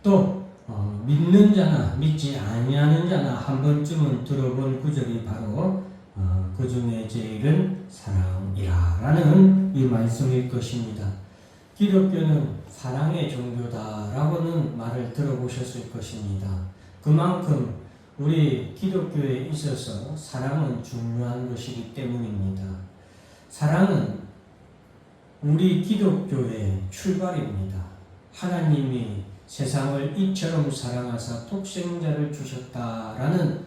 또 믿는 자나 믿지 아니하는 자나 한 번쯤은 들어본 구절이 바로 그 중에 제일은 사랑이라라는 이 말씀일 것입니다. 기독교는 사랑의 종교다라고는 말을 들어보셨을 것입니다. 그만큼 우리 기독교에 있어서 사랑은 중요한 것이기 때문입니다. 사랑은 우리 기독교의 출발입니다. 하나님이 세상을 이처럼 사랑하사 독생자를 주셨다라는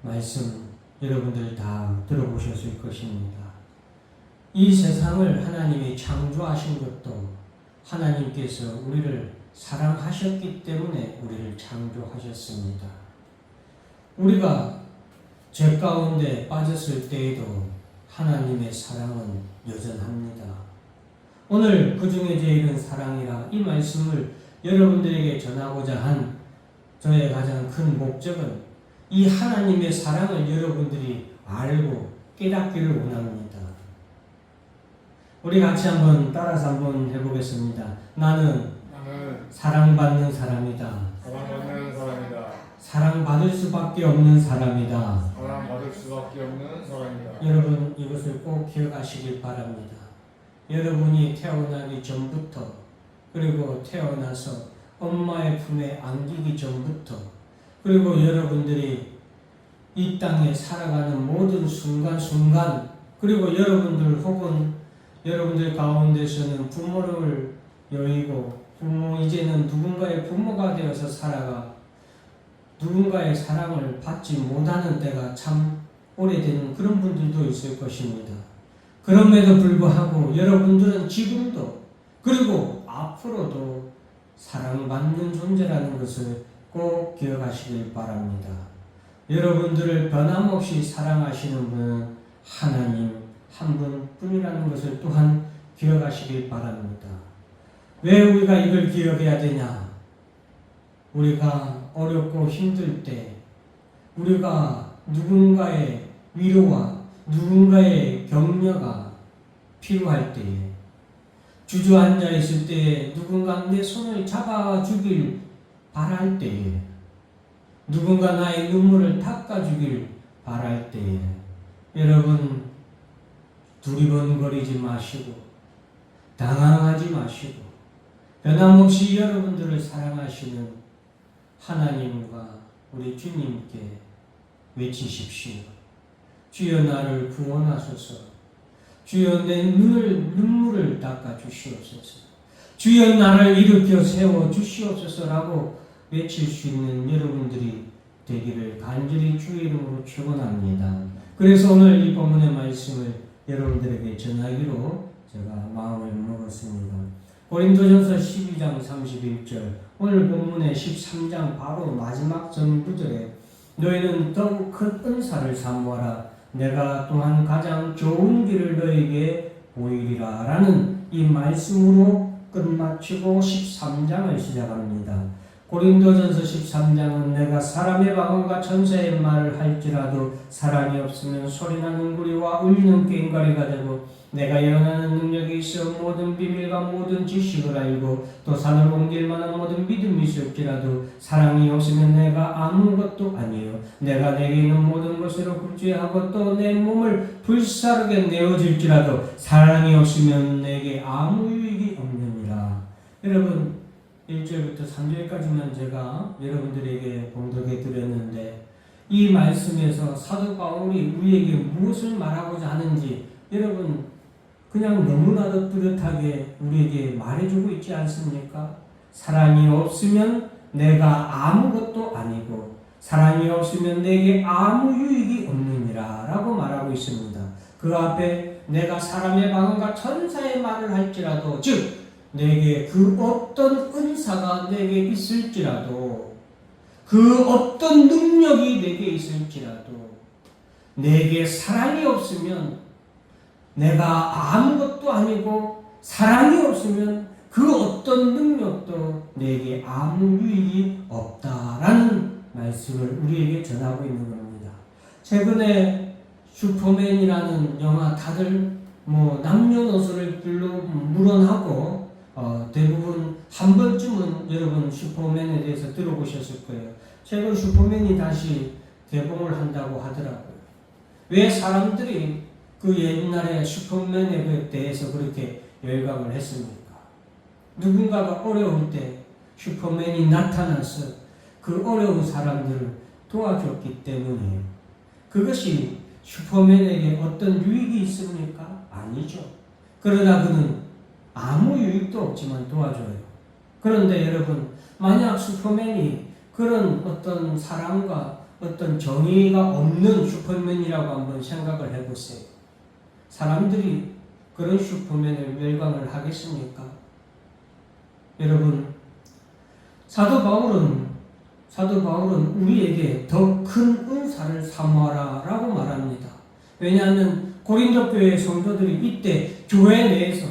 말씀 여러분들 다 들어보셨을 것입니다. 이 세상을 하나님이 창조하신 것도 하나님께서 우리를 사랑하셨기 때문에 우리를 창조하셨습니다. 우리가 죄 가운데 빠졌을 때에도 하나님의 사랑은 여전합니다. 오늘 그 중에 제일은 사랑이라 이 말씀을 여러분들에게 전하고자 한 저의 가장 큰 목적은 이 하나님의 사랑을 여러분들이 알고 깨닫기를 원합니다. 우리 같이 한번 따라서 한번 해보겠습니다. 나는 사랑받는 사람이다. 사랑받는 사람이다. 사랑받을 수밖에 없는 사람이다. 사랑받을 수밖에 없는 사람이다. 여러분 이것을 꼭 기억하시길 바랍니다. 여러분이 태어나기 전부터 그리고 태어나서 엄마의 품에 안기기 전부터 그리고 여러분들이 이 땅에 살아가는 모든 순간순간 그리고 여러분들 혹은 여러분들 가운데서는 부모를 여의고 이제는 누군가의 부모가 되어서 살아가 누군가의 사랑을 받지 못하는 때가 참 오래된 그런 분들도 있을 것입니다. 그럼에도 불구하고 여러분들은 지금도 그리고 앞으로도 사랑받는 존재라는 것을 꼭 기억하시길 바랍니다. 여러분들을 변함없이 사랑하시는 분은 하나님 한 분뿐이라는 것을 또한 기억하시길 바랍니다. 왜 우리가 이걸 기억해야 되냐? 우리가 어렵고 힘들 때 우리가 누군가의 위로와 누군가의 격려가 필요할 때에 주저앉아 있을 때에 누군가 내 손을 잡아주길 바랄 때에 누군가 나의 눈물을 닦아주길 바랄 때에 여러분 두리번거리지 마시고 당황하지 마시고 변함없이 여러분들을 사랑하시는 하나님과 우리 주님께 외치십시오. 주여 나를 구원하소서. 주여 내 눈물을 닦아 주시옵소서. 주여 나를 일으켜 세워 주시옵소서라고 외칠 수 있는 여러분들이 되기를 간절히 주의 이름으로 축원합니다. 그래서 오늘 이 본문의 말씀을 여러분들에게 전하기로 제가 마음을 먹었습니다. 고린도전서 12장 31절 오늘 본문의 13장 바로 마지막 전구절에 너희는 더욱 큰 은사를 사모하라 내가 또한 가장 좋은 길을 너에게 보이리라 라는 이 말씀으로 끝마치고 13장을 시작합니다. 고린도전서 13장은 내가 사람의 방언과 천사의 말을 할지라도 사랑이 없으면 소리나는 구리와 울리는 꽹과리가 되고 내가 예언하는 능력이 있어 모든 비밀과 모든 지식을 알고 또 산을 옮길 만한 모든 믿음이 있을지라도 사랑이 없으면 내가 아무것도 아니요 내가 내게 있는 모든 것으로 굴죄하고 또 내 몸을 불사르게 내어질지라도 사랑이 없으면 내게 아무 유익이 없느니라. 여러분 1절부터 3절까지만 제가 여러분들에게 봉독해 드렸는데 이 말씀에서 사도 바울이 우리에게 무엇을 말하고자 하는지 여러분 그냥 너무나도 뚜렷하게 우리에게 말해주고 있지 않습니까? 사랑이 없으면 내가 아무것도 아니고 사랑이 없으면 내게 아무 유익이 없느니라 라고 말하고 있습니다. 그 앞에 내가 사람의 방언과 천사의 말을 할지라도 즉 내게 그 어떤 은사가 내게 있을지라도 그 어떤 능력이 내게 있을지라도 내게 사랑이 없으면 내가 아무것도 아니고 사랑이 없으면 그 어떤 능력도 내게 아무 유익이 없다라는 말씀을 우리에게 전하고 있는 겁니다. 최근에 슈퍼맨이라는 영화 다들 남녀노소를 물론하고 대부분 한 번쯤은 여러분 슈퍼맨에 대해서 들어보셨을 거예요. 최근 슈퍼맨이 다시 개봉을 한다고 하더라고요. 왜 사람들이 그 옛날에 슈퍼맨에 대해서 그렇게 열광을 했습니까? 누군가가 어려울 때 슈퍼맨이 나타나서 그 어려운 사람들을 도와줬기 때문이에요. 그것이 슈퍼맨에게 어떤 유익이 있습니까? 아니죠. 그러나 그는 아무 유익도 없지만 도와줘요. 그런데 여러분, 만약 슈퍼맨이 그런 어떤 사랑과 어떤 정의가 없는 슈퍼맨이라고 한번 생각을 해보세요. 사람들이 그런 슈퍼맨을 열광을 하겠습니까? 여러분, 사도 바울은 우리에게 더 큰 은사를 사모하라 라고 말합니다. 왜냐하면 고린도 교회 성도들이 이때 교회 내에서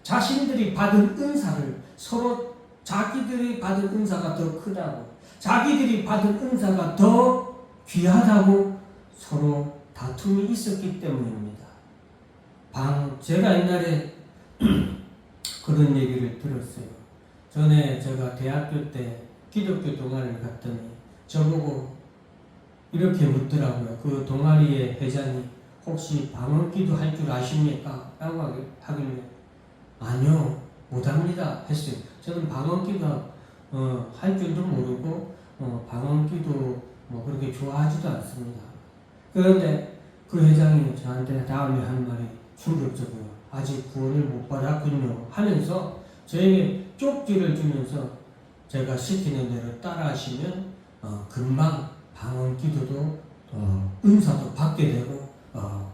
자신들이 받은 은사를 서로 자기들이 받은 은사가 더 크다고, 자기들이 받은 은사가 더 귀하다고 서로 다툼이 있었기 때문입니다. 제가 옛날에 그런 얘기를 들었어요. 전에 제가 대학교 때 기독교 동아리를 갔더니 저보고 이렇게 묻더라고요. 그 동아리의 회장이 혹시 방언기도 할 줄 아십니까? 라고 하길래 아니요, 못합니다 했어요. 저는 방언기도 할 줄도 모르고 방언기도 뭐 그렇게 좋아하지도 않습니다. 그런데 그 회장이 저한테 다음에 한 말이 충격적이에요. 아직 구원을 못 받았군요 하면서 저에게 쪽지를 주면서 제가 시키는 대로 따라하시면 금방 방언 기도도 은사도 받게 되고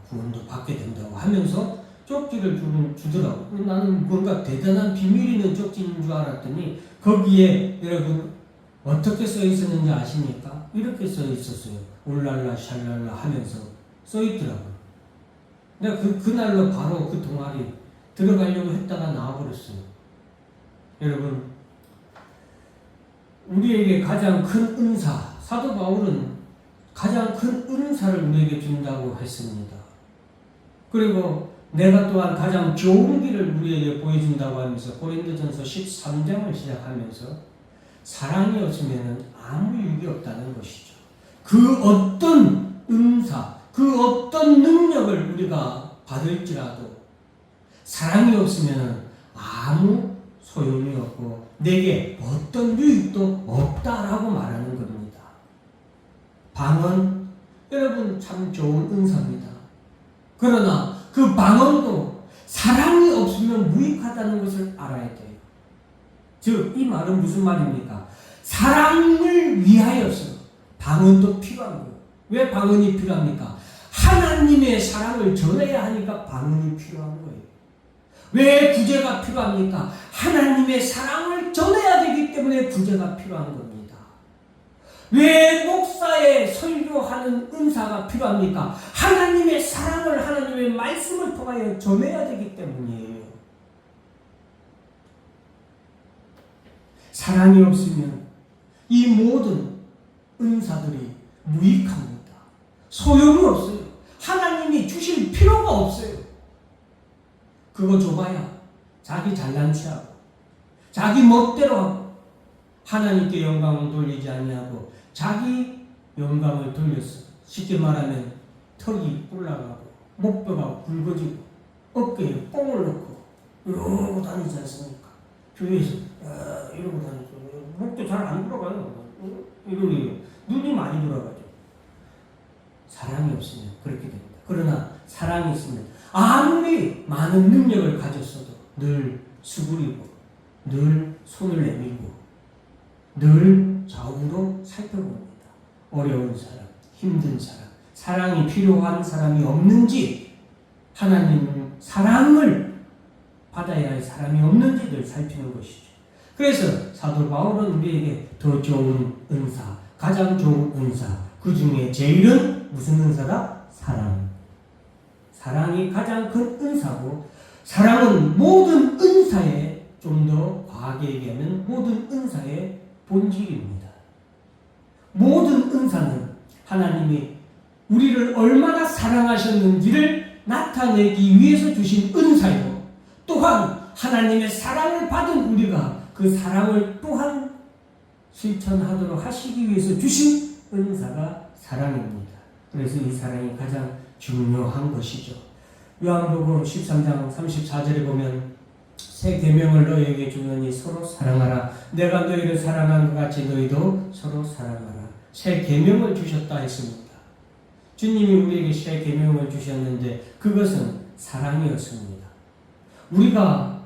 구원도 받게 된다고 하면서 쪽지를 주더라고요. 나는 뭔가 대단한 비밀 있는 쪽지인 줄 알았더니 거기에 여러분 어떻게 써 있었는지 아십니까? 이렇게 써 있었어요. 울랄라 샬랄라 하면서 써 있더라고요. 내가 그날로 바로 그 동아리 들어가려고 했다가 나와버렸어요. 여러분, 우리에게 가장 큰 은사, 사도 바울은 가장 큰 은사를 우리에게 준다고 했습니다. 그리고 내가 또한 가장 좋은 길을 우리에게 보여준다고 하면서 고린도전서 13장을 시작하면서 사랑이 없으면 아무 유익이 없다는 것이죠. 그 어떤 은사, 그 어떤 능력을 우리가 받을지라도 사랑이 없으면 아무 소용이 없고 내게 어떤 유익도 없다라고 말하는 겁니다. 방언, 여러분 참 좋은 은사입니다. 그러나 그 방언도 사랑이 없으면 무익하다는 것을 알아야 돼요. 즉, 이 말은 무슨 말입니까? 사랑을 위하여서 방언도 필요한 거예요. 왜 방언이 필요합니까? 하나님의 사랑을 전해야 하니까 방언이 필요한 거예요. 왜 구제가 필요합니까? 하나님의 사랑을 전해야 되기 때문에 구제가 필요한 겁니다. 왜 목사의 설교하는 은사가 필요합니까? 하나님의 사랑을, 하나님의 말씀을 통하여 전해야 되기 때문이에요. 사랑이 없으면 이 모든 은사들이 무익합니다. 소용이 없어요. 하나님이 주실 필요가 없어요. 그거 줘봐야 자기 잘난 체하고 자기 멋대로 하고 하나님께 영광을 돌리지 아니하고 자기 영광을 돌려서 쉽게 말하면 턱이 올라가고 목뼈가 굵어지고 어깨에 뽕을 넣고 이러고 다니지 않습니까? 교회에서 이러고 다니죠. 목도 잘 안 돌아가요. 이러고 눈이 많이 돌아가죠. 사랑이 없으면 그렇게 됩니다. 그러나 사랑이 있으면 아무리 많은 능력을 가졌어도 늘 수그리고 늘 손을 내밀고 늘 좌우로 살펴봅니다. 어려운 사람, 힘든 사람, 사랑이 필요한 사람이 없는지, 하나님 사랑을 받아야 할 사람이 없는지를 살피는 것이죠. 그래서 사도 바울은 우리에게 더 좋은 은사, 가장 좋은 은사, 그 중에 제일은 무슨 은사다? 사랑. 사랑이 가장 큰 은사고, 사랑은 모든 은사에, 좀 더 과하게 얘기하면 모든 은사의 본질입니다. 모든 은사는 하나님이 우리를 얼마나 사랑하셨는지를 나타내기 위해서 주신 은사요. 또한 하나님의 사랑을 받은 우리가 그 사랑을 또한 실천하도록 하시기 위해서 주신 은사가 사랑입니다. 그래서 이 사랑이 가장 중요한 것이죠. 요한복음 13장 34절에 보면 새 계명을 너희에게 주노니 서로 사랑하라. 내가 너희를 사랑한 것 같이 너희도 서로 사랑하라. 새 계명을 주셨다 했습니다. 주님이 우리에게 새 계명을 주셨는데 그것은 사랑이었습니다. 우리가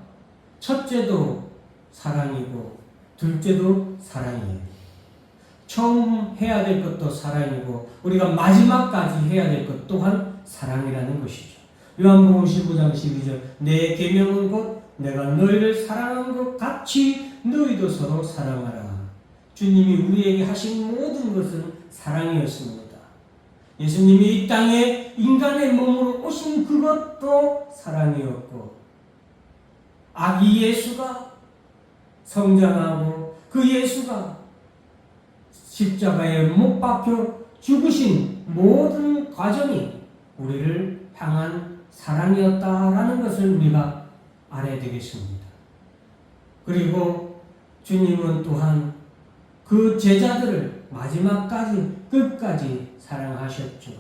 첫째도 사랑이고 둘째도 사랑이에요. 처음 해야 될 것도 사랑이고 우리가 마지막까지 해야 될 것 또한 사랑이라는 것이죠. 요한복음 15장 12절 내 계명은 곧 내가 너희를 사랑한 것 같이 너희도 서로 사랑하라. 주님이 우리에게 하신 모든 것은 사랑이었습니다. 예수님이 이 땅에 인간의 몸으로 오신 그것도 사랑이었고 아기 예수가 성장하고 그 예수가 십자가에 못 박혀 죽으신 모든 과정이 우리를 향한 사랑이었다라는 것을 우리가 알아야 되겠습니다. 그리고 주님은 또한 그 제자들을 마지막까지 끝까지 사랑하셨죠.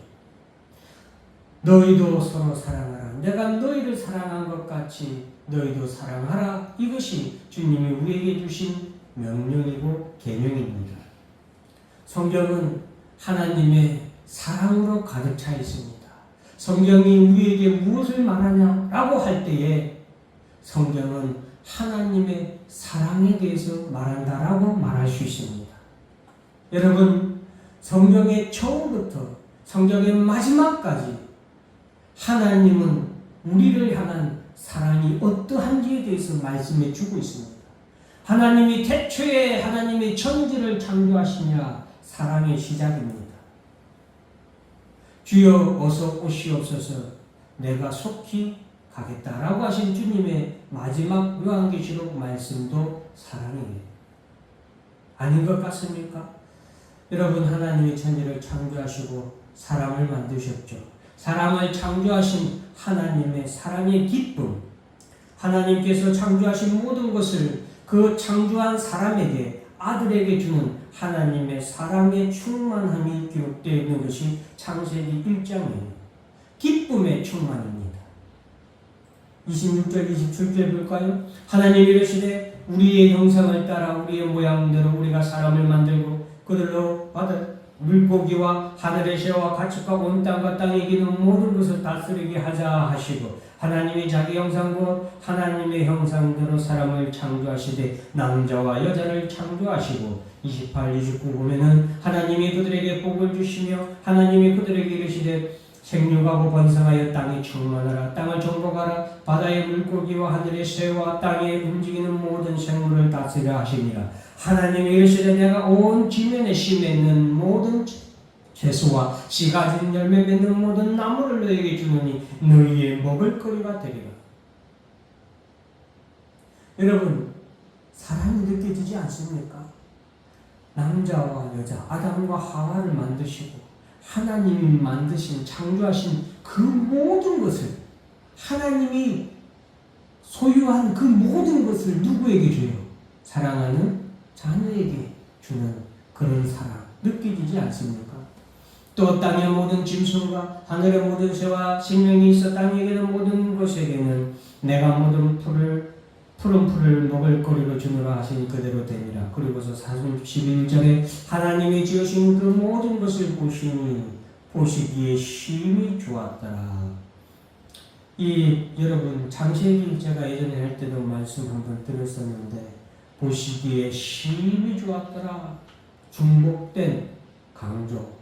너희도 서로 사랑하라. 내가 너희를 사랑한 것 같이 너희도 사랑하라. 이것이 주님이 우리에게 주신 명령이고 계명입니다. 성경은 하나님의 사랑으로 가득 차 있습니다. 성경이 우리에게 무엇을 말하냐라고 할 때에 성경은 하나님의 사랑에 대해서 말한다라고 말할 수 있습니다. 여러분, 성경의 처음부터 성경의 마지막까지 하나님은 우리를 향한 사랑이 어떠한지에 대해서 말씀해 주고 있습니다. 하나님이 태초에 하나님의 천지를 창조하시냐 사랑의 시작입니다. 주여 어서 오시옵소서 내가 속히 가겠다라고 하신 주님의 마지막 요한계시록 말씀도 사랑이에요. 아닌 것 같습니까? 여러분, 하나님이 천지를 창조하시고 사람을 만드셨죠. 사람을 창조하신 하나님의 사랑의 기쁨, 하나님께서 창조하신 모든 것을 그 창조한 사람에게 아들에게 주는 하나님의 사랑의 충만함이 기록되어 있는 것이 창세기 1장이에요. 기쁨의 충만입니다. 26절 27절 볼까요? 하나님이 이르시되 우리의 형상을 따라 우리의 모양대로 우리가 사람을 만들고 그들로 바다 물고기와 하늘의 새와 가축과 온 땅과 땅에 기는 모든 것을 다스리게 하자 하시고 하나님이 자기 형상 곧 하나님의 형상대로 사람을 창조하시되 남자와 여자를 창조하시고 28, 29 보면은 하나님이 그들에게 복을 주시며 하나님이 그들에게 이르시되 생육하고 번성하여 땅에 충만하라. 땅을 정복하라. 바다의 물고기와 하늘의 새와 땅에 움직이는 모든 생물을 다스리라 하시니라. 하나님이 이르시되 내가 온 지면에 씨 맺는 모든 채소와 씨 가진 열매 맺는 모든 나무를 너희에게 주노니 너희의 먹을거리가 되리라. 여러분, 사랑이 느껴지지 않습니까? 남자와 여자, 아담과 하와를 만드시고 하나님이 만드신, 창조하신 그 모든 것을 하나님이 소유한 그 모든 것을 누구에게 줘요? 사랑하는 자녀에게 주는 그런 사랑 느껴지지 않습니까? 또 땅의 모든 짐승과 하늘의 모든 새와 생명이 있어 땅에 계는 모든 것에게는 내가 모든 푸른 풀을 먹을 거리로 주노라 하시니 그대로 되니라. 그리고서 41절에 하나님이 지으신 그 모든 것을 보시니 보시기에 심히 좋았더라. 여러분, 창세기 제가 예전에 할 때도 말씀 한번 드렸었는데 보시기에 심히 좋았더라. 중복된 강조.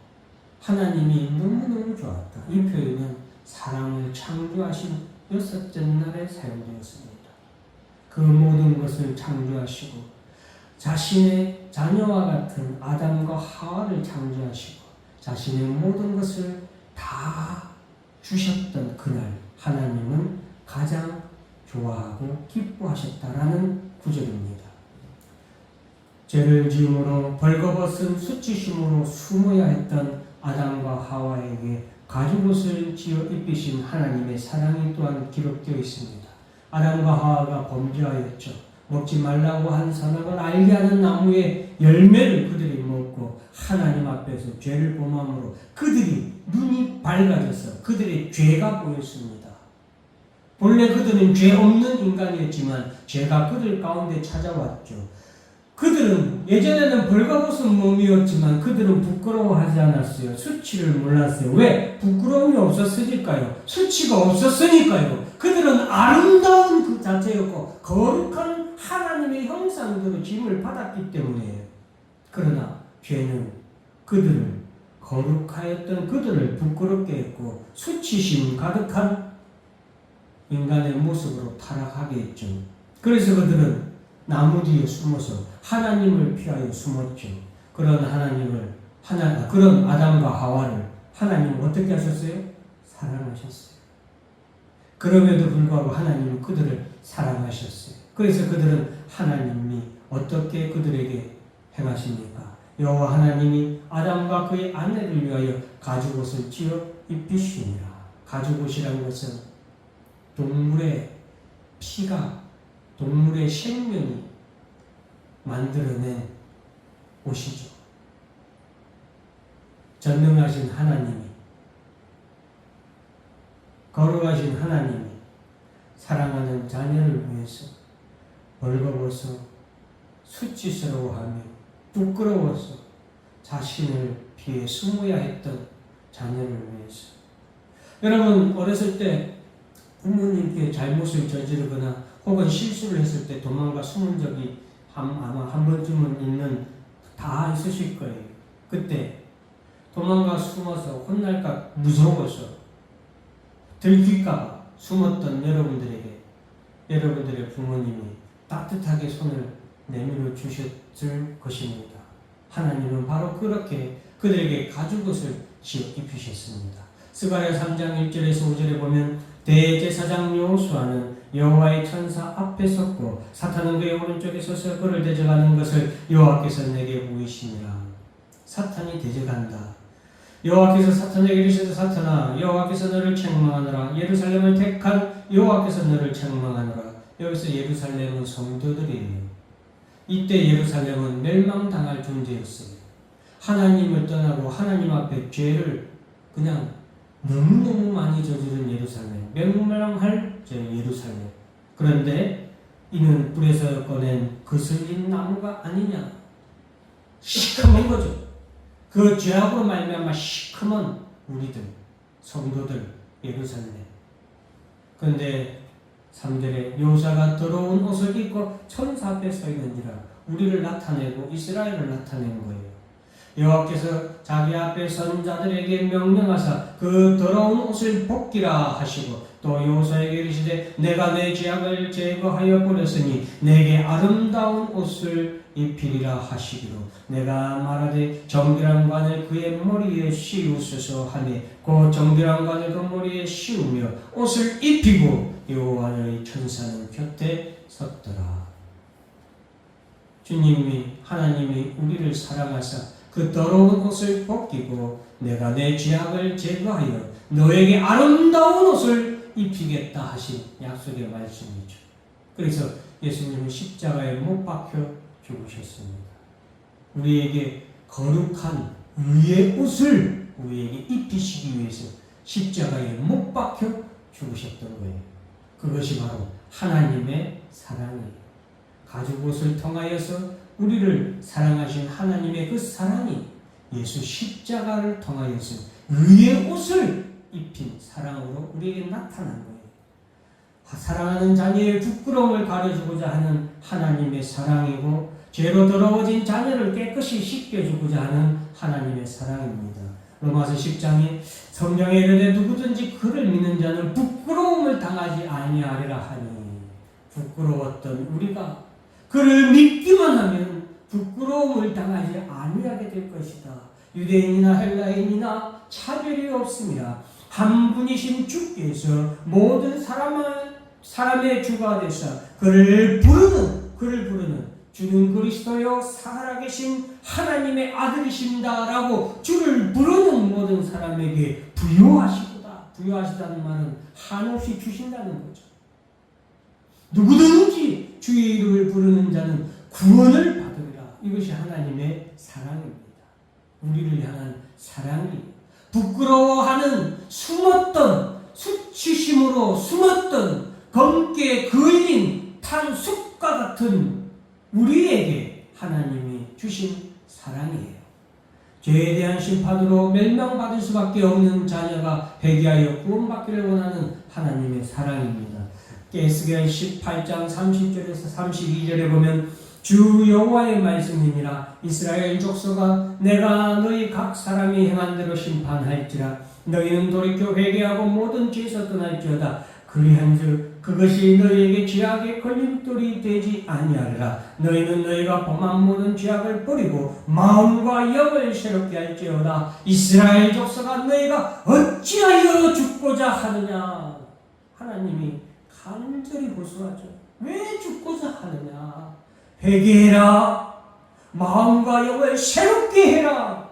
하나님이 너무너무 좋았다. 이 표현은 사람을 창조하신 여섯째 날에 사용되었습니다. 그 모든 것을 창조하시고 자신의 자녀와 같은 아담과 하와를 창조하시고 자신의 모든 것을 다 주셨던 그날 하나님은 가장 좋아하고 기뻐하셨다라는 구절입니다. 죄를 지음으로 벌거벗은 수치심으로 숨어야 했던 아담과 하와에게 가죽옷을 지어 입히신 하나님의 사랑이 또한 기록되어 있습니다. 아담과 하와가 범죄하였죠. 먹지 말라고 한 선악을 알게 하는 나무의 열매를 그들이 먹고 하나님 앞에서 죄를 범함으로 그들이 눈이 밝아져서 그들의 죄가 보였습니다. 본래 그들은 죄 없는 인간이었지만 죄가 그들 가운데 찾아왔죠. 그들은 예전에는 벌거벗은 몸이었지만 그들은 부끄러워하지 않았어요. 수치를 몰랐어요. 왜? 부끄러움이 없었으니까요. 수치가 없었으니까요. 그들은 아름다운 그 자체였고 거룩한 하나님의 형상대로 짐을 받았기 때문이에요. 그러나 죄는 그들을 거룩하였던 그들을 부끄럽게 했고 수치심 가득한 인간의 모습으로 타락하게 했죠. 그래서 그들은 나무 뒤에 숨어서 하나님을 피하여 숨었죠. 그런 그런 아담과 하와를 하나님은 어떻게 하셨어요? 사랑하셨어요. 그럼에도 불구하고 하나님은 그들을 사랑하셨어요. 그래서 그들은 하나님이 어떻게 그들에게 행하십니까? 여호와 하나님이 아담과 그의 아내를 위하여 가죽옷을 지어 입히시니라. 가죽옷이라는 것은 동물의 피가 동물의 생명이 만들어낸 옷이죠. 전능하신 하나님이 거룩하신 하나님이 사랑하는 자녀를 위해서 벌거벗어 수치스러워하며 부끄러워서 자신을 피해 숨어야 했던 자녀를 위해서. 여러분 어렸을 때 부모님께 잘못을 저지르거나 혹은 실수를 했을 때 도망가 숨은 적이 아마 한 번쯤은 다 있으실 거예요. 그때 도망가 숨어서 혼날까 무서워서 들킬까 숨었던 여러분들의 부모님이 따뜻하게 손을 내밀어 주셨을 것입니다. 하나님은 바로 그렇게 그들에게 가죽옷을 지어 입히셨습니다. 스가랴 3장 1절에서 5절에 보면 대제사장 여호수아는 여호와의 천사 앞에 섰고 사탄은 그의 오른쪽에 서서 그를 대적하는 것을 여호와께서 내게 보이시니라. 사탄이 대적한다. 여호와께서 사탄에게 이르시되 사탄아 여호와께서 너를 책망하노라. 예루살렘을 택한 여호와께서 너를 책망하노라. 여기서 예루살렘은 성도들이에요. 이때 예루살렘은 멸망당할 존재였어요. 하나님을 떠나고 하나님 앞에 죄를 그냥 너무너무 많이 저지른 예루살렘, 멸망할 예루살렘. 그런데 이는 불에서 꺼낸 그슬린 나무가 아니냐. 시커먼 거죠. 그 죄악으로 말미암아 시커먼 우리들, 성도들, 예루살렘. 그런데 3절에 여호사가 더러운 옷을 입고 천사 앞에 서 있는지라. 우리를 나타내고 이스라엘을 나타낸 거예요. 여호와께서 자기 앞에 선 자들에게 명령하사 그 더러운 옷을 벗기라 하시고 또 여호사에게 이르시되 내가 내 죄악을 제거하여 버렸으니 내게 아름다운 옷을 입히리라 하시기로 내가 말하되 정결한 관을 그의 머리에 씌우소서 하니 그 정결한 관을 그 머리에 씌우며 옷을 입히고 여호와의 천사는 곁에 섰더라. 주님이 하나님이 우리를 사랑하사 그 더러운 옷을 벗기고 내가 내 죄악을 제거하여 너에게 아름다운 옷을 입히겠다 하신 약속의 말씀이죠. 그래서 예수님은 십자가에 못 박혀 죽으셨습니다. 우리에게 거룩한 의의 옷을 우리에게 입히시기 위해서 십자가에 못 박혀 죽으셨던 거예요. 그것이 바로 하나님의 사랑이에요. 가죽옷을 통하여서 우리를 사랑하신 하나님의 그 사랑이 예수 십자가를 통하여서 의의 옷을 입힌 사랑으로 우리에게 나타난 거예요. 사랑하는 자녀의 부끄러움을 가려주고자 하는 하나님의 사랑이고 죄로 더러워진 자녀를 깨끗이 씻겨주고자 하는 하나님의 사랑입니다. 로마서 10장에 성경에 이르되 누구든지 그를 믿는 자는 부끄러움을 당하지 아니하리라 하니 부끄러웠던 우리가 그를 믿기만 하면 부끄러움을 당하지 아니하게 될 것이다. 유대인이나 헬라인이나 차별이 없습니다. 한 분이신 주께서 모든 사람의 주가 되사 그를 부르는 주는 그리스도요 살아계신 하나님의 아들이십니다라고 주를 부르는 모든 사람에게 부여하시다는 말은 한없이 주신다는 거죠. 누구든지 주의 이름을 부르는 자는 구원을 받으리라. 이것이 하나님의 사랑입니다. 우리를 향한 사랑이 부끄러워하는 숨었던 수치심으로 숨었던 검게 그을린 탄 숲과 같은 우리에게 하나님이 주신 사랑이에요. 죄에 대한 심판으로 멸망받을 수밖에 없는 자녀가 회개하여 구원받기를 원하는 하나님의 사랑입니다. 에스겔 18장 30절에서 32절에 보면 주 여호와의 말씀이니라. 이스라엘 족속아, 내가 너희 각 사람이 행한 대로 심판할지라. 너희는 돌이켜 회개하고 모든 죄에서 떠날지어다. 그리한즉 그것이 너희에게 죄악의 걸림돌이 되지 아니하리라. 너희는 너희가 범한 모든 죄악을 버리고 마음과 영을 새롭게 할지어다. 이스라엘 족속아, 너희가 어찌하여 죽고자 하느냐. 하나님이 간절히 호소하죠. 왜 죽고자 하느냐. 회개해라. 마음과 영을 새롭게 해라.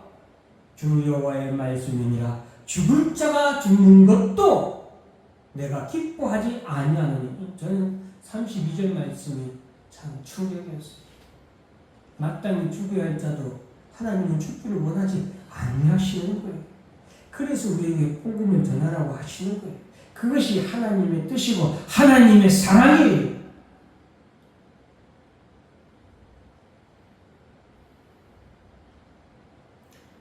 주 여호와의 말씀이니라. 죽을 자가 죽는 것도 내가 기뻐하지 아니하노니. 저는 32절 말씀이 참 충격이었어요. 마땅히 죽어야 할 자도 하나님은 죽기를 원하지 아니하시는 거예요. 그래서 우리에게 복음을 전하라고 하시는 거예요. 그것이 하나님의 뜻이고 하나님의 사랑이에요.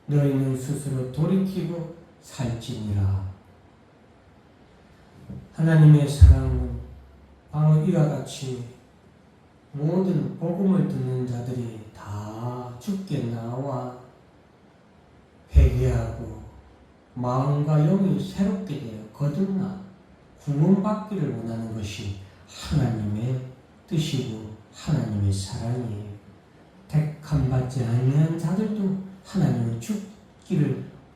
너희는 스스로 돌이키고 살지니라. 하나님의 사랑은 바로 이와 같이 모든 복음을 듣는 자들이 다 주께 나와 회개하고 마음과 영이 새롭게 되어 거듭나 구원받기를 원하는 것이 하나님의 뜻이고 하나님의 사랑이에요. 택함받지 아니한 자들도 하나님은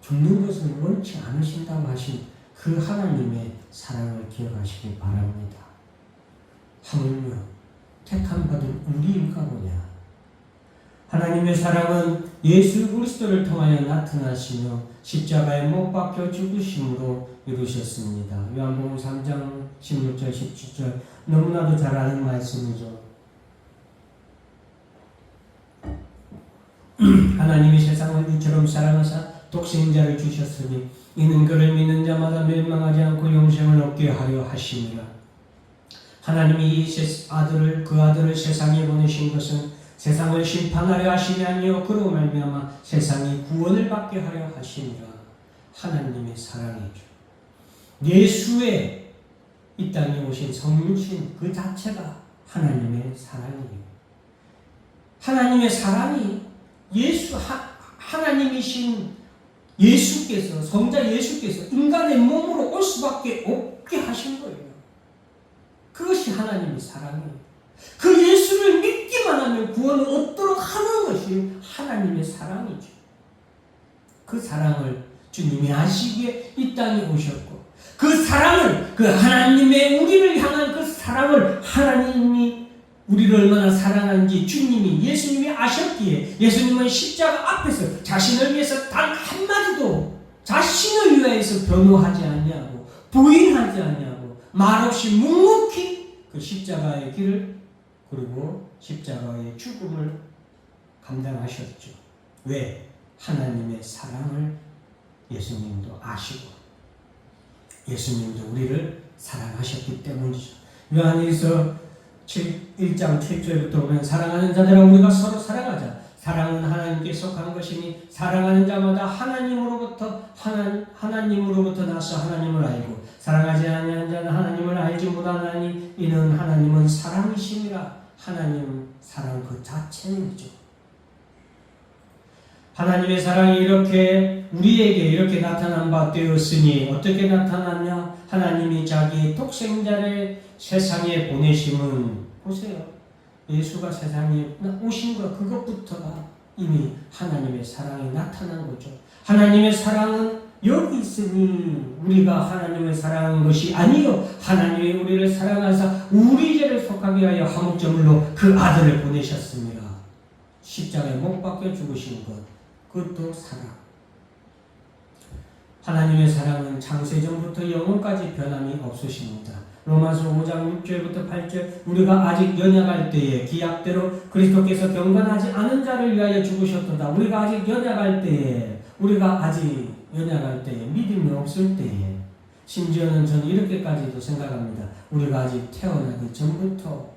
죽는 것을 원치 않으신다고 하신 그 하나님의 사랑을 기억하시기 바랍니다. 하물며 택함받은 우리인가 보냐. 하나님의 사랑은 예수 그리스도를 통하여 나타나시며 십자가에 못 박혀 죽으심으로 이루셨습니다. 요한복음 3장 16절 17절 너무나도 잘 아는 말씀이죠. 하나님이 세상을 이처럼 사랑하사 독생자를 주셨으니 이는 그를 믿는 자마다 멸망하지 않고 영생을 얻게 하려 하심이라. 하나님이 그 아들을 세상에 보내신 것은 세상을 심판하려 하심이 아니요 그로 말미암아 세상이 구원을 받게 하려 하심이라. 하나님의 사랑이죠. 예수의 이 땅에 오신 성육신 그 자체가 하나님의 사랑이에요. 하나님의 사랑이 하나님이신 예수께서, 성자 예수께서 인간의 몸으로 올 수밖에 없게 하신 거예요. 그것이 하나님의 사랑이에요. 그 예수를 믿기만 하면 구원을 얻도록 하는 것이 하나님의 사랑이죠. 그 사랑을 주님이 아시기에 이 땅에 오셨고, 그 사랑을, 그 하나님의 우리를 향한 그 사랑을 하나님이 우리를 얼마나 사랑하는지 주님이, 예수님이 아셨기에 예수님은 십자가 앞에서 자신을 위해서 단 한마디도 자신을 위해서 변호하지 아니하고 부인하지 아니하고 말없이 묵묵히 그 십자가의 길을, 그리고 십자가의 죽음을 감당하셨죠. 왜? 하나님의 사랑을 예수님도 아시고 예수님도 우리를 사랑하셨기 때문이죠. 요한일서 1장 7절부터 보면 사랑하는 자들아 우리가 서로 사랑하자. 사랑은 하나님께 속한 것이니 사랑하는 자마다 하나님으로부터 나서 하나님을 알고 사랑하지 아니하는 자는 하나님을 알지 못하나니 이는 하나님은 사랑이심이라. 하나님은 사랑 그 자체이죠. 하나님의 사랑이 이렇게 우리에게 이렇게 나타난 바 되었으니 어떻게 나타났냐? 하나님이 자기의 독생자를 세상에 보내심은, 보세요, 예수가 세상에 오신 것, 그것부터가 이미 하나님의 사랑이 나타난 거죠. 하나님의 사랑은 여기 있으니 우리가 하나님을 사랑한 것이 아니요 하나님이 우리를 사랑하사 우리 죄를 속하게 하여 화목제물로 그 아들을 보내셨습니다. 십자가에 못 박혀 죽으신 것, 그것도 사랑. 하나님의 사랑은 창세전부터 영원까지 변함이 없으십니다. 로마서 5장 6절부터 8절 우리가 아직 연약할 때에 기약대로 그리스도께서 경건하지 않은 자를 위하여 죽으셨도다. 우리가 아직 연약할 때에 믿음이 없을 때에 심지어는 저는 이렇게까지도 생각합니다. 우리가 아직 태어나기 전부터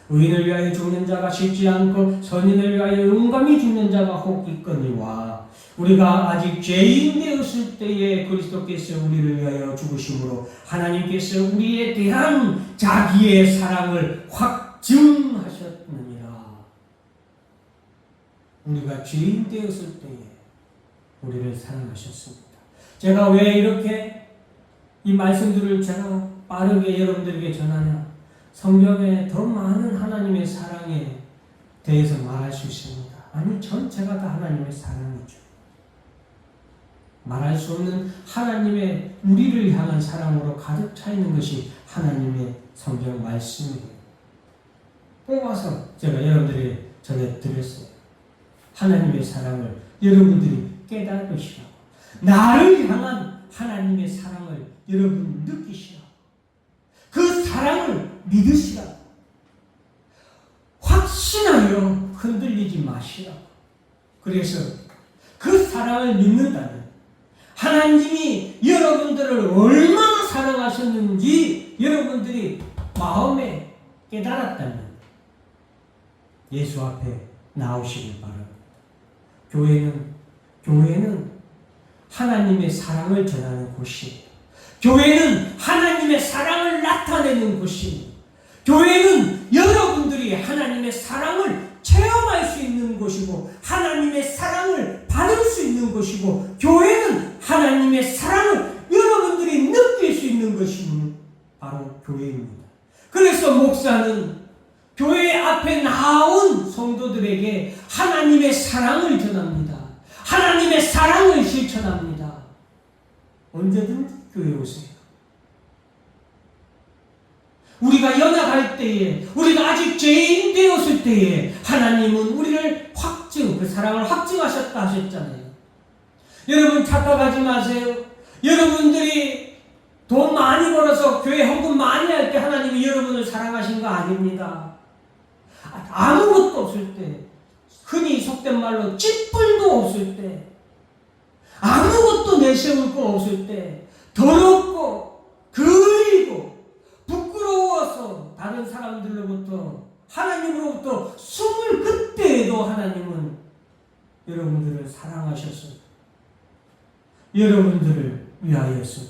의인을 위하여 죽는 자가 쉽지 않고 선인을 위하여 용감히 죽는 자가 혹 있거니와 우리가 아직 죄인 되었을 때에 그리스도께서 우리를 위하여 죽으심으로 하나님께서 우리에 대한 자기의 사랑을 확증하셨느니라. 우리가 죄인 되었을 때에 우리를 사랑하셨습니다. 제가 왜 이렇게 이 말씀들을 제가 빠르게 여러분들에게 전하냐? 성경에 더 많은 하나님의 사랑에 대해서 말할 수 있습니다. 아니, 전체가 다 하나님의 사랑이죠. 말할 수 없는 하나님의 우리를 향한 사랑으로 가득 차 있는 것이 하나님의 성경 말씀이에요. 뽑아서 제가 여러분들에게 전해드렸어요. 하나님의 사랑을 여러분들이 깨달으시라고. 나를 향한 하나님의 사랑을 여러분 느끼시라고. 그 사랑을 믿으시라고. 확신하여 흔들리지 마시라고. 그래서 그 사랑을 믿는다면 하나님이 여러분들을 얼마나 사랑하셨는지 여러분들이 마음에 깨달았다면 예수 앞에 나오시길 바랍니다. 교회는 하나님의 사랑을 전하는 곳이에요. 교회는 하나님의 사랑을 나타내는 곳입니다. 교회는 여러분들이 하나님의 사랑을 체험할 수 있는 곳이고 하나님의 사랑을 받을 수 있는 곳이고 교회는 하나님의 사랑을 여러분들이 느낄 수 있는 것이 바로 교회입니다. 그래서 목사는 교회 앞에 나온 성도들에게 하나님의 사랑을 전합니다. 하나님의 사랑을 실천합니다. 언제든지 교회 오세요. 우리가 연약할 때에, 우리가 아직 죄인 되었을 때에 하나님은 우리를 그 사랑을 확증하셨다 하셨잖아요. 여러분 착각하지 마세요. 여러분들이 돈 많이 벌어서 교회 헌금 많이 할 때 하나님이 여러분을 사랑하신 거 아닙니다. 아무것도 없을 때, 흔히 속된 말로 찌뿔도 없을 때, 아무것도 내세울 거 없을 때, 더럽고 그리고 부끄러워서 다른 사람들로부터 하나님으로부터 숨을 그때에도 하나님은 여러분들을 사랑하셔서 여러분들을 위하여서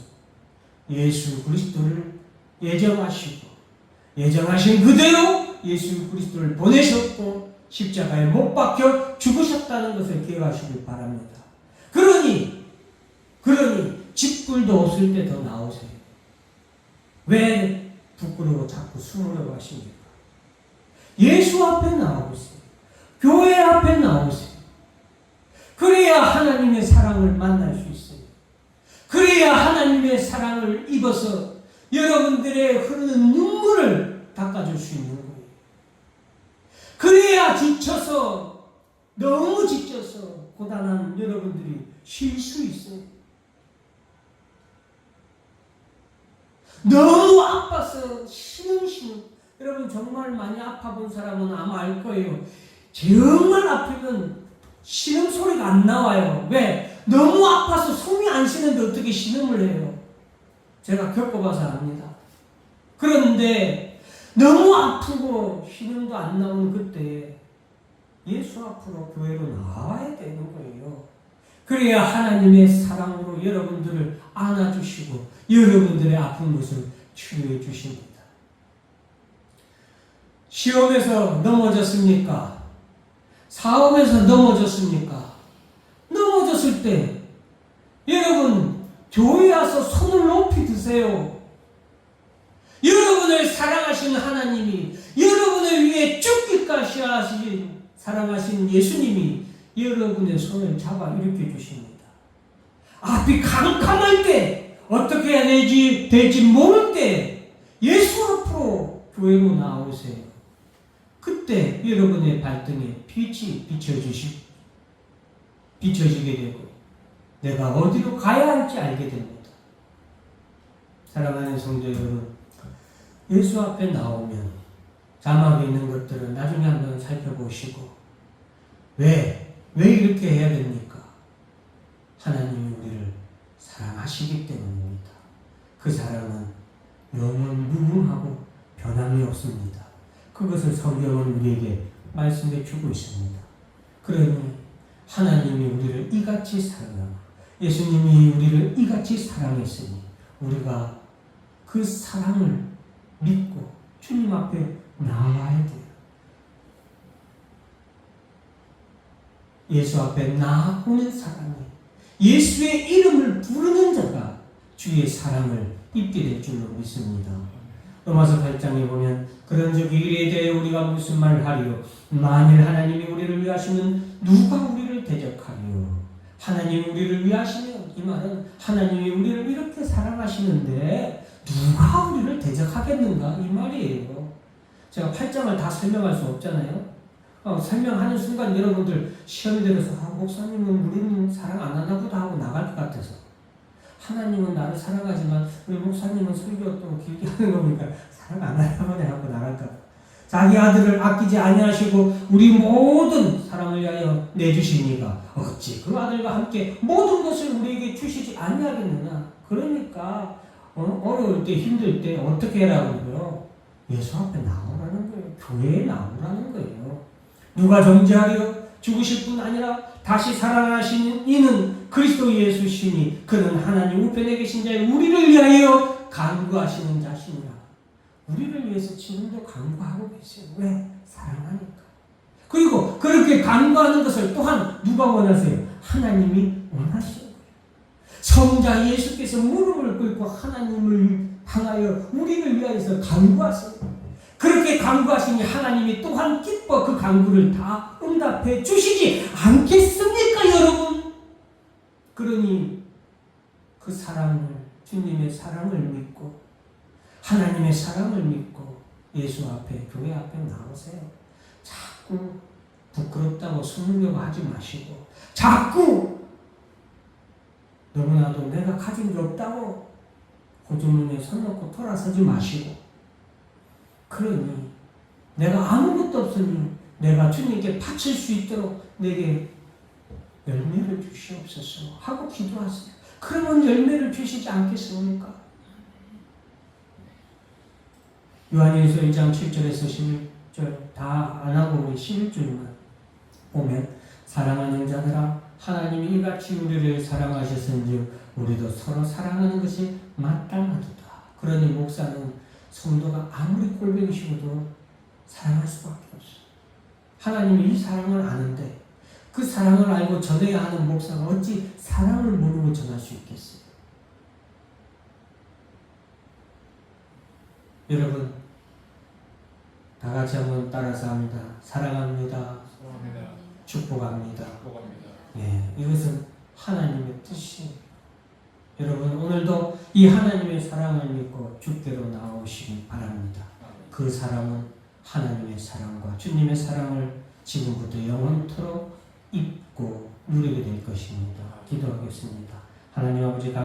예수 그리스도를 예정하시고 예정하신 그대로 예수 그리스도를 보내셨고 십자가에 못 박혀 죽으셨다는 것을 기억하시길 바랍니다. 그러니 짓불도 없을 때 더 나오세요. 왜 부끄러워 자꾸 숨으려고 하십니까? 예수 앞에 나오세요. 교회 앞에 나오세요. 그래야 하나님의 사랑을 만날 수 있어요. 그래야 하나님의 사랑을 입어서 여러분들의 흐르는 눈물을 닦아줄 수 있는 거예요. 그래야 너무 지쳐서 고단한 여러분들이 쉴 수 있어요. 너무 아파서 쉬는 여러분 정말 많이 아파본 사람은 아마 알 거예요. 정말 아프면 신음소리가 안 나와요. 왜? 너무 아파서 숨이 안 쉬는데 어떻게 신음을 해요? 제가 겪어봐서 압니다. 그런데 너무 아프고 신음도 안 나오는 그때 예수 앞으로 교회로 나와야 되는 거예요. 그래야 하나님의 사랑으로 여러분들을 안아주시고 여러분들의 아픈 것을 치료해 주십니다. 시험에서 넘어졌습니까? 사업에서 넘어졌습니까? 넘어졌을 때 여러분 교회에 와서 손을 높이 드세요. 여러분을 사랑하시는 하나님이 여러분을 위해 죽기까지 하신 사랑하신 예수님이 여러분의 손을 잡아 일으켜 주십니다. 앞이 캄캄할 때 어떻게 해야 될지 모를 때 예수 앞으로 교회로 나오세요. 그때 여러분의 발등에 빛이 비춰지게 되고 내가 어디로 가야 할지 알게 됩니다. 사랑하는 성도 여러분, 예수 앞에 나오면 자막에 있는 것들을 나중에 한번 살펴보시고 왜 이렇게 해야 됩니까? 하나님이 우리를 사랑하시기 때문입니다. 그 사랑은 영원 무궁하고 변함이 없습니다. 그것을 성경은 우리에게 말씀해 주고 있습니다. 그러니 하나님이 우리를 이같이 사랑하고 예수님이 우리를 이같이 사랑했으니 우리가 그 사랑을 믿고 주님 앞에 나와야 돼요. 예수 앞에 나오는 사람이 예수의 이름을 부르는 자가 주의 사랑을 입게 될 줄로 믿습니다. 로마서 8장에 보면 그런 즉 일에 대해 우리가 무슨 말을 하리요? 만일 하나님이 우리를 위하시면 누가 우리를 대적하리요? 하나님이 우리를 위하시면 이 말은 하나님이 우리를 이렇게 사랑하시는데 누가 우리를 대적하겠는가? 이 말이에요. 제가 8장을 다 설명할 수 없잖아요. 설명하는 순간 여러분들 시험이 들어서 목사님은 우리는 사랑 안 하나 보다 하고 나갈 것 같아서 하나님은 나를 사랑하지만 우리 목사님은 설교 또 길게 하는 거 보니까 사랑 안 하나 보네 하고 나갈까 봐. 자기 아들을 아끼지 아니하시고 우리 모든 사람을 위하여 내주시니까 어찌 그 아들과 함께 모든 것을 우리에게 주시지 아니하겠느냐. 그러니까 어려울 때 힘들 때 어떻게 해라고 그러고요. 예수 앞에 나오라는 거예요. 교회에 나오라는 거예요. 누가 정죄하려 죽으실 뿐 아니라 다시 살아나신 이는 그리스도 예수시니 그는 하나님 우편에 계신 자의 우리를 위하여 간구하시는 자시니라. 우리를 위해서 지금도 간구하고 계세요. 왜? 사랑하니까. 그리고 그렇게 간구하는 것을 또한 누가 원하세요? 하나님이 원하시는 거예요. 성자 예수께서 무릎을 꿇고 하나님을 향하여 우리를 위하여서 간구하세요. 그렇게 간구하시니 하나님이 또한 기뻐 그 간구를 다 응답해 주시지 않겠습니까, 여러분? 그러니 그 사랑을, 주님의 사랑을 믿고 하나님의 사랑을 믿고 예수 앞에, 교회 앞에 나오세요. 자꾸 부끄럽다고 숨으려고 하지 마시고 자꾸 너무나도 내가 가진 게 없다고 고주문에 손 놓고 돌아서지 마시고 그러니 내가 아무것도 없으니 내가 주님께 바칠 수 있도록 내게 열매를 주시옵소서 하고 기도하세요. 그러면 열매를 주시지 않겠습니까? 요한일서 1장 7절에서 11절 다 안 하고 11절만 보면 사랑하는 자들아 하나님이 이같이 우리를 사랑하셨은즉 우리도 서로 사랑하는 것이 마땅하도다. 그러니 목사는 성도가 아무리 꼴뱅이시고도 사랑할 수밖에 없어요. 하나님이 이 사랑을 아는데 그 사랑을 알고 전해야 하는 목사가 어찌 사랑을 모르고 전할 수 있겠어요? 여러분 다 같이 한번 따라서 합니다. 사랑합니다. 사랑합니다. 축복합니다. 축복합니다. 예, 이것은 하나님의 뜻이에요. 여러분 오늘도 이 하나님의 사랑을 믿고 주께로 나오시기 바랍니다. 그 사랑은 하나님의 사랑과 주님의 사랑을 지금부터 영원토록 입고 누리게 될 것입니다. 기도하겠습니다. 하나님 아버지